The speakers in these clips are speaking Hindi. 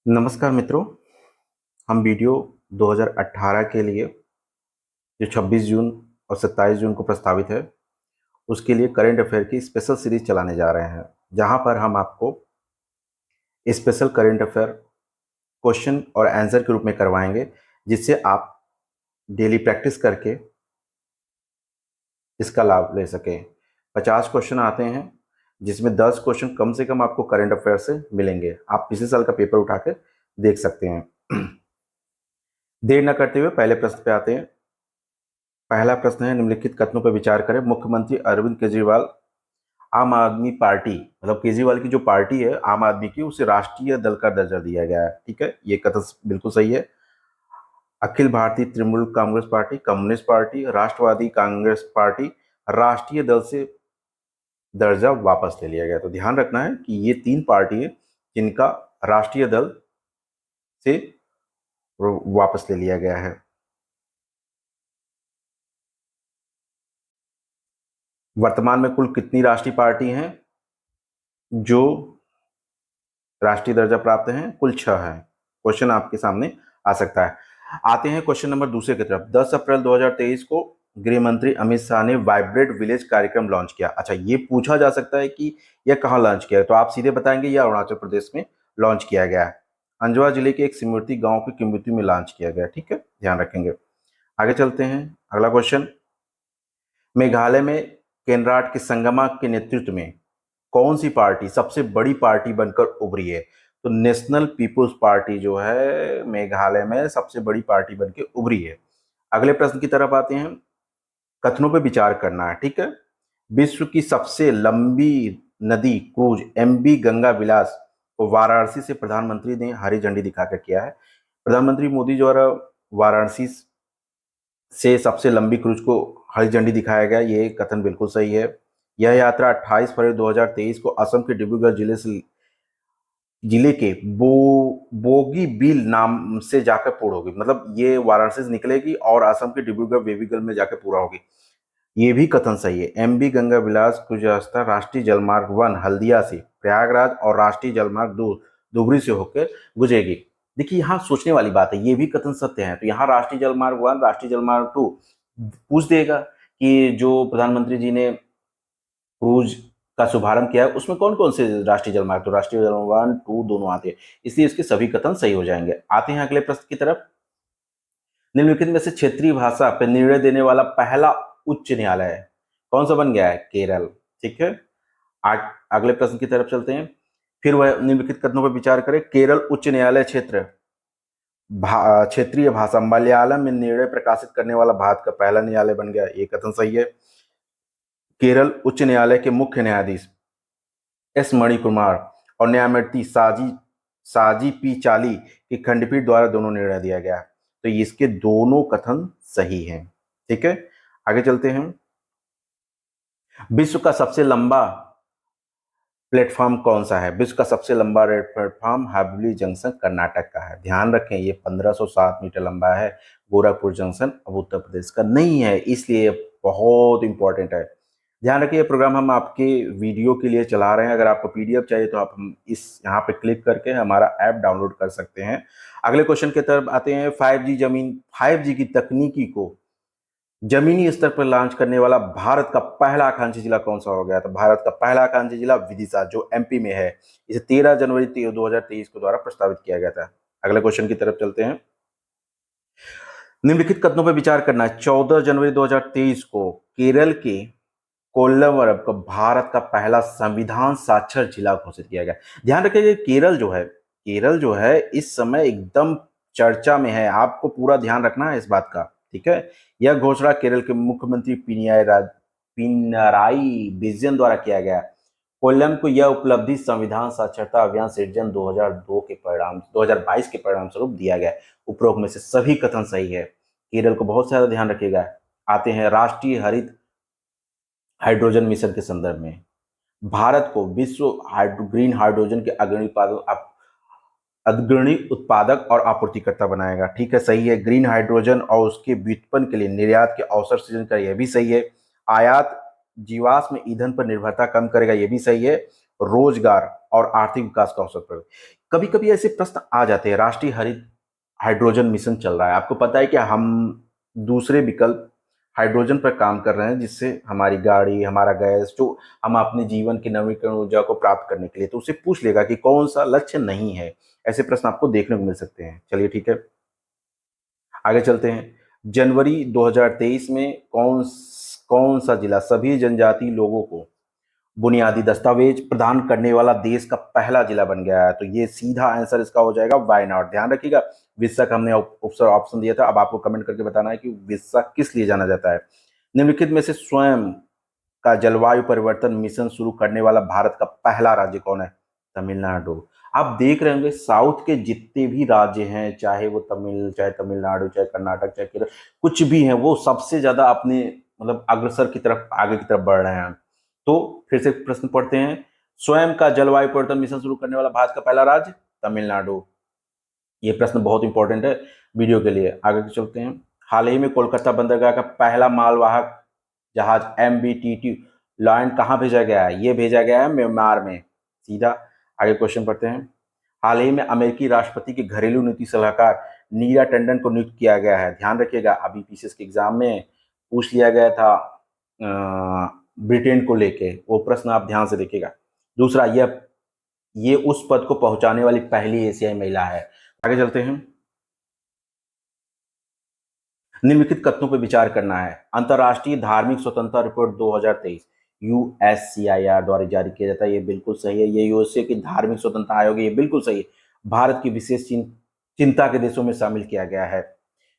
नमस्कार मित्रों। हम वीडियो 2018 के लिए जो 26 जून और 27 जून को प्रस्तावित है उसके लिए करंट अफेयर की स्पेशल सीरीज चलाने जा रहे हैं, जहां पर हम आपको स्पेशल करंट अफेयर क्वेश्चन और आंसर के रूप में करवाएंगे, जिससे आप डेली प्रैक्टिस करके इसका लाभ ले सकें। 50 क्वेश्चन आते हैं, जिसमें 10 क्वेश्चन कम से कम आपको करंट अफेयर से मिलेंगे। आप पिछले साल का पेपर उठा के देख सकते हैं। देर न करते हुए पहले प्रश्न पे आते हैं। पहला प्रश्न है, निम्नलिखित कथनों पर विचार करें। मुख्यमंत्री अरविंद केजरीवाल आम आदमी पार्टी, मतलब केजरीवाल की जो पार्टी है आम आदमी की, उसे राष्ट्रीय दल का दर्जा दिया गया है। ठीक है, ये कथन बिल्कुल सही है। Akhil Bharatiya Trinamool Congress party, communist party, Rashtravadi Congress party राष्ट्रीय दल से दर्जा वापस ले लिया गया। तो ध्यान रखना है कि ये तीन पार्टी है जिनका राष्ट्रीय दल से वापस ले लिया गया है। वर्तमान में कुल कितनी राष्ट्रीय पार्टी हैं जो राष्ट्रीय दर्जा प्राप्त हैं? कुल 6 है। क्वेश्चन आपके सामने आ सकता है। आते हैं क्वेश्चन नंबर दूसरे की तरफ। 10 अप्रैल 2023 को गृह मंत्री अमित शाह ने वाइब्रेट विलेज कार्यक्रम लॉन्च किया। अच्छा, ये पूछा जा सकता है कि यह कहाँ लॉन्च किया है, तो आप सीधे बताएंगे यह अरुणाचल प्रदेश में लॉन्च किया गया है। अंजवा जिले के एक सिमृति गांव की किमृति में लॉन्च किया गया। ठीक है, ध्यान रखेंगे। आगे चलते हैं। अगला क्वेश्चन, मेघालय में केनराट के संगमा के नेतृत्व में कौन सी पार्टी सबसे बड़ी पार्टी बनकर उभरी है? तो नेशनल पीपुल्स पार्टी जो है मेघालय में सबसे बड़ी पार्टी बनकर उभरी है। अगले प्रश्न की तरफ आते हैं। कथनों पर विचार करना है। ठीक है, विश्व की सबसे लंबी नदी क्रूज एमबी गंगा विलास को वाराणसी से प्रधानमंत्री ने हरी झंडी दिखाकर किया है। प्रधानमंत्री मोदी द्वारा वाराणसी से सबसे लंबी क्रूज को हरी झंडी दिखाया गया, ये कथन बिल्कुल सही है। यह यात्रा 28 फरवरी 2023 को असम के डिब्रूगढ़ जिले के बोगीबील नाम से जाकर पूर्ण होगी। मतलब ये वाराणसी से निकलेगी और असम के डिब्रूगढ़ बेबीगल में जाकर पूरा होगी। ये भी कथन सही है। एमबी गंगा विलास क्रूज रास्ता राष्ट्रीय जलमार्ग 1 हल्दिया से प्रयागराज और राष्ट्रीय जलमार्ग 2 दुबरी से होकर गुजरेगी। देखिए, यहाँ सोचने वाली बात है, ये भी कथन सत्य है। तो यहाँ राष्ट्रीय जलमार्ग 1 राष्ट्रीय जलमार्ग 2 पूछ देगा कि जो प्रधानमंत्री जी ने क्रूज का शुभारंभ किया है उसमें कौन कौन से राष्ट्रीय जलमार्ग, तो राष्ट्रीय जलमार्ग 1 2 दोनों आते हैं, इसलिए इसके सभी कथन सही हो जाएंगे। आते हैं अगले प्रश्न की तरफ। निम्नलिखित में से क्षेत्रीय भाषा पर निर्णय देने वाला पहला उच्च न्यायालय कौन सा बन गया है? केरल। ठीक है, आज अगले प्रश्न की तरफ चलते हैं। फिर वह निम्नलिखित कथनों पर विचार करें। केरल उच्च न्यायालय क्षेत्रीय भाषा मलयालम में निर्णय प्रकाशित करने वाला भारत का पहला न्यायालय बन गया, ये कथन सही है। केरल उच्च न्यायालय के मुख्य न्यायाधीश एस मणिकुमार और न्यायमूर्ति साजी पी चाली की खंडपीठ द्वारा दोनों निर्णय दिया गया, तो इसके दोनों कथन सही हैं। ठीक है, आगे चलते हैं। विश्व का सबसे लंबा प्लेटफॉर्म कौन सा है? विश्व का सबसे लंबा रेल प्लेटफॉर्म हावड़ी जंक्शन कर्नाटक का है। ध्यान रखें, ये 1507 मीटर लंबा है। गोरखपुर जंक्शन अब उत्तर प्रदेश का नहीं है, इसलिए बहुत इंपॉर्टेंट है। ध्यान रखिए, ये प्रोग्राम हम आपके वीडियो के लिए चला रहे हैं। अगर आपको पीडीएफ चाहिए तो आप हम इस यहाँ पे क्लिक करके हमारा ऐप डाउनलोड कर सकते हैं। अगले क्वेश्चन की तरफ आते हैं। 5G की तकनीकी को जमीनी स्तर पर लॉन्च करने वाला भारत का पहला आकांक्षी जिला कौन सा हो गया? तो भारत का पहला आकांक्षी जिला विदिशा, जो एमपी में है। इसे 13 जनवरी 2023 को द्वारा प्रस्तावित किया गया था। अगले क्वेश्चन की तरफ चलते हैं। निम्नलिखित कथनों पर विचार करना है। 14 जनवरी 2023 को केरल के कोल्लम को भारत का पहला संविधान साक्षर जिला घोषित किया गया। ध्यान रखिए, केरल जो है इस समय एकदम चर्चा में है। आपको पूरा ध्यान रखना है इस बात का। ठीक है, यह घोषणा केरल के मुख्यमंत्री पिनराई विजयन द्वारा किया गया। कोल्लम को यह उपलब्धि संविधान साक्षरता अभियान सृजन 2022 के परिणाम स्वरूप दिया गया। उपरोक्त में से सभी कथन सही है। केरल को बहुत ज्यादा ध्यान रखिएगा। आते हैं राष्ट्रीय हरित हाइड्रोजन मिशन के संदर्भ में। भारत को विश्व ग्रीन हाइड्रोजन के अग्रणी उत्पादक और आपूर्तिकर्ता बनाएगा। ठीक है, सही है। ग्रीन हाइड्रोजन और उसके व्युत्पन्न के लिए निर्यात के अवसर सृजन करेगा, यह भी सही है। आयात जीवाश्म ईंधन पर निर्भरता कम करेगा, यह भी सही है। रोजगार और आर्थिक विकास का अवसर पर। कभी कभी ऐसे प्रश्न आ जाते हैं। राष्ट्रीय हरित हाइड्रोजन मिशन चल रहा है, आपको पता है कि हम दूसरे विकल्प हाइड्रोजन पर काम कर रहे हैं, जिससे हमारी गाड़ी, हमारा गैस, जो हम अपने जीवन की नवीकरण ऊर्जा को प्राप्त करने के लिए, तो उसे पूछ लेगा कि कौन सा लक्ष्य नहीं है। ऐसे प्रश्न आपको देखने को मिल सकते हैं। चलिए ठीक है, आगे चलते हैं। जनवरी 2023 में कौन सा जिला सभी जनजाति लोगों को बुनियादी दस्तावेज प्रदान करने वाला देश का पहला जिला बन गया है? तो ये सीधा आंसर इसका हो जाएगा वायनाड। ध्यान रखिएगा, विस्सा का हमने ऑप्शन दिया था, अब आपको कमेंट करके बताना है कि विस्सा किस लिए जाना जाता है। निम्नलिखित में से स्वयं का जलवायु परिवर्तन मिशन शुरू करने वाला भारत का पहला राज्य कौन है? तमिलनाडु। आप देख रहे होंगे साउथ के जितने भी राज्य हैं, चाहे वो चाहे तमिलनाडु, चाहे कर्नाटक, चाहे केरल, कुछ भी हैं, वो सबसे ज्यादा अपने मतलब अग्रसर की तरफ, आगे की तरफ बढ़ रहे हैं। तो फिर से प्रश्न पढ़ते हैं, स्वयं का जलवायु परिवर्तन मिशन शुरू करने वाला भारत का पहला राज्य तमिलनाडु। ये प्रश्न बहुत इंपॉर्टेंट है वीडियो के लिए। आगे चलते हैं। हाल ही में कोलकाता बंदरगाह का पहला मालवाहक जहाज MBTT लॉयन कहाँ भेजा गया है? ये भेजा गया है म्यांमार में। सीधा आगे क्वेश्चन पढ़ते हैं। हाल ही में अमेरिकी राष्ट्रपति के घरेलू नीति सलाहकार नीरा टंडन को नियुक्त किया गया है। ध्यान रखिएगा, अभी पीसीएस के एग्जाम में पूछ लिया गया था ब्रिटेन को लेके, वो प्रश्न आप ध्यान से देखिएगा। दूसरा, ये उस पद को पहुंचाने वाली पहली एशियाई महिला है। आगे चलते हैं। निम्नलिखित कथनों पर विचार करना है। अंतर्राष्ट्रीय धार्मिक स्वतंत्रता रिपोर्ट 2023 USCIR द्वारा जारी किया जाता है, ये बिल्कुल सही है। ये यूएसए की धार्मिक स्वतंत्रता आयोग है, ये बिल्कुल सही है। भारत की विशेष चिंता के देशों में शामिल किया गया है।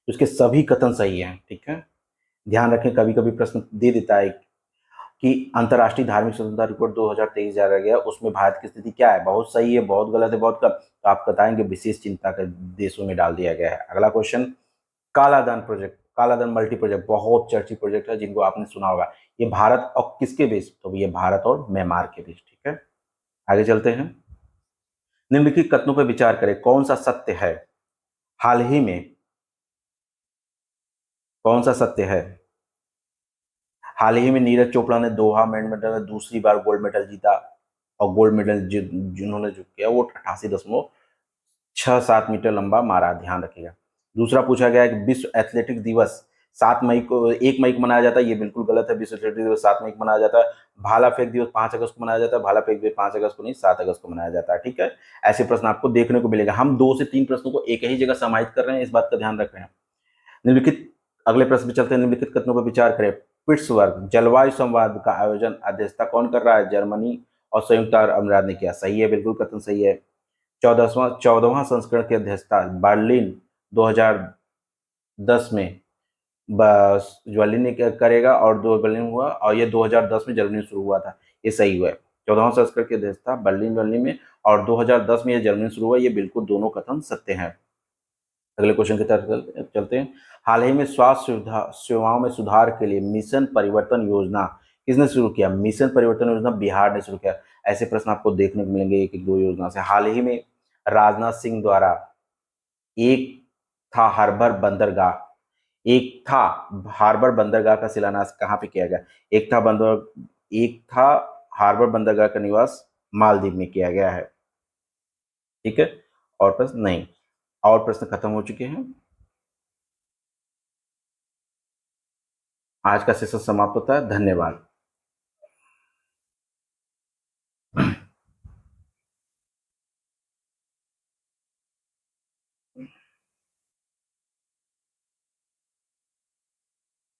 उसके सभी कथन सही हैं, ठीक है। ध्यान रखें, कभी कभी प्रश्न दे देता है कि अंतर्राष्ट्रीय धार्मिक स्वतंत्रता रिपोर्ट 2023 जारी गया, उसमें भारत की स्थिति क्या है? बहुत सही है, बहुत गलत है, बहुत कम, तो आप बताएंगे विशेष चिंता के देशों में डाल दिया गया है। अगला question, Kaladan project, Kaladan multi project बहुत चर्चित प्रोजेक्ट है, जिनको आपने सुना होगा। ये भारत और किसके बीच? तो ये भारत और म्यांमार के बीच, ठीक है। आगे चलते हैं। निम्नलिखित कथनों पर विचार करें, कौन सा सत्य है? हाल ही में कौन सा सत्य है? हाल ही में नीरज चोपड़ा ने दोहा बैडमिंटन में दूसरी बार गोल्ड मेडल जीता, और गोल्ड मेडल जिन्होंने जो किया वो 88.67 मीटर लंबा मारा। ध्यान रखिएगा। दूसरा पूछा गया है कि विश्व एथलेटिक्स दिवस 7 मई को, 1 मई को मनाया जाता है, ये बिल्कुल गलत है। विश्व एथलेटिक्स दिवस 7 मई को मनाया जाता है। भाला फेंक दिवस 5 अगस्त को मनाया जाता है। भाला फेंक दिवस 5 अगस्त को नहीं, 7 अगस्त को मनाया जाता है, ठीक है। ऐसे प्रश्न आपको देखने को मिलेगा। हम 2 से 3 प्रश्नों को एक ही जगह समाहित कर रहे हैं, इस बात का ध्यान रख रहे हैं। निम्नलिखित, अगले प्रश्न पे चलते हैं। निम्नलिखित कथनों पर विचार करें। पिट्सबर्ग जलवायु संवाद का आयोजन अध्यक्षता कौन कर रहा है? जर्मनी और संयुक्त अरब अमीरात ने किया। सही है, बिल्कुल कथन सही है। 14वां संस्करण की अध्यक्षता बर्लिन 2010 में बर्लिन ने करेगा, और दो बर्लिन हुआ, और ये 2010 में जर्मनी शुरू हुआ था, ये सही हुआ है। 14वां संस्करण की अध्यक्षता बर्लिन में, और 2010 में ये जर्मनी शुरू हुआ, ये बिल्कुल दोनों कथन सत्य हैं। अगले क्वेश्चन की तरफ चलते हैं। हाल ही में स्वास्थ्य सेवाओं में सुधार के लिए मिशन परिवर्तन योजना किसने शुरू किया? मिशन परिवर्तन योजना बिहार ने शुरू किया। ऐसे प्रश्न आपको देखने को मिलेंगे एक एक दो योजना से। हाल ही में राजनाथ सिंह द्वारा एक था हार्बर बंदरगाह एक था हार्बर बंदरगाह का शिलान्यास कहाँ पे किया गया? एक था हार्बर बंदरगाह का निवास मालदीव में किया गया है, ठीक है। और प्रश्न नहीं, और प्रश्न खत्म हो चुके हैं। आज का सेशन समाप्त होता है। धन्यवाद।